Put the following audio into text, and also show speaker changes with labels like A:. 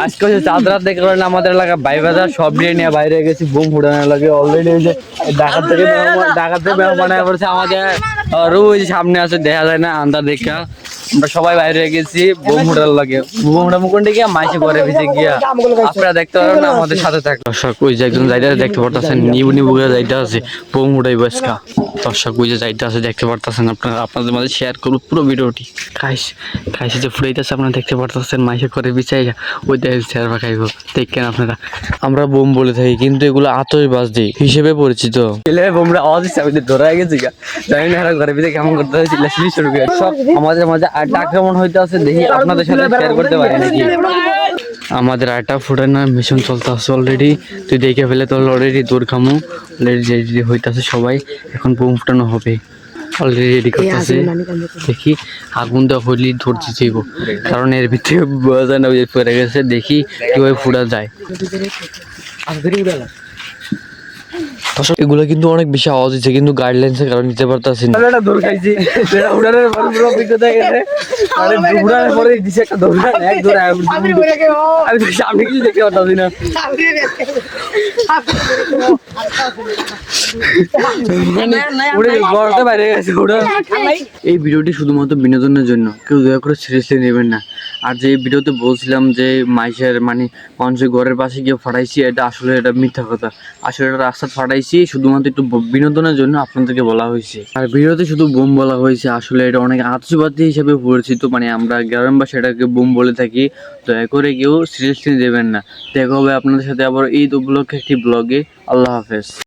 A: আজকে হচ্ছে চাঁদ রাত দেখে আমাদের এলাকা ভাই বাজার সব নিয়ে বাইরে গেছি বুম ফুটানোর লাগে অলরেডি ওই যে ঢাকা থেকে মেহমান পড়ছে আমাদের রোজ সামনে আছে দেখা যায় না আন্দার দেখা আমরা সবাই বাইরে গেছি বোম ফুটার লাগে বোম ফুটা মুকুন্ডে গিয়া মাইসে ঘরে ভিজে গিয়া আপনারা দেখতে পারেন না আমাদের সাথে থাক দর্শক ওই যে একজন যাইতে দেখতে পারতেছেন নিবু নিবু করে যাইতে আছে বোম ফুটাই বসকা দর্শক ওই যে যাইতে আছে দেখতে পারতেছেন আপনারা আপনাদের মাঝে শেয়ার করুন পুরো ভিডিওটি খাইছে যে ফুটাইতেছে আপনারা দেখতে পারতেছেন মাইসে ঘরে বিছাই ওই দেখেন শেয়ার বা খাইব দেখেন আপনারা আমরা বোম বলে থাকি কিন্তু এগুলো আতশবাজি হিসেবে পরিচিত বোমরা আওয়াজ হিসাবে ধরা গেছে জানি না ঘরে ভিতরে কেমন করতে হয়েছিল সব আমাদের মাঝে আড্ডা আক্রমণ হইতে আছে দেখি আপনাদের সাথে শেয়ার করতে পারি নাকি আমাদের আটা ফুটানোর মিশন চলতে আছে অলরেডি তুই দেখে ফেলে তো অলরেডি দৌড় খামু অলরেডি রেডি হইতেছে সবাই এখন বোম ফুটানো হবে অলরেডি রেডি করতেছে দেখি আগুন দেওয়া হইলে ধরতে চাইব কারণ এর ভিতরে বোঝা যায় না পড়ে গেছে দেখি কিভাবে ফুটা যায় এগুলো কিন্তু অনেক বেশি আওয়াজ হচ্ছে কিন্তু গাইডলাইন্সের কারণে নিতে পারতেছি না দৌড় খাইছি উড়ানোর পর পুরো অভিজ্ঞতা গেছে মানে উড়ানোর পরে দিছে একটা দৌড় এক দৌড় আমি সামনে কিছু দেখতে পারতাছি না এই ভিডিওটি শুধুমাত্র বিনোদনের জন্য কেউ দয়া করে সিরিয়াসলি নেবেন না আর যে ভিডিওতে বলছিলাম যে মাইসের মানে মানুষের ঘরের পাশে গিয়ে ফাটাইছি এটা আসলে এটা মিথ্যা কথা আসলে এটা রাস্তা ফাটাইছি শুধুমাত্র একটু বিনোদনের জন্য আপনাদেরকে বলা হয়েছে আর ভিডিওতে শুধু বোম বলা হয়েছে আসলে এটা অনেক আতশবাজি হিসেবে পরিচিত মানে আমরা গ্রাম বা সেটাকে বোম বলে থাকি দয়া করে কেউ সিরিয়াসলি দেবেন না দেখা হবে আপনাদের সাথে আবার ঈদ উপলক্ষে একটি ব্লগে আল্লাহ হাফেজ।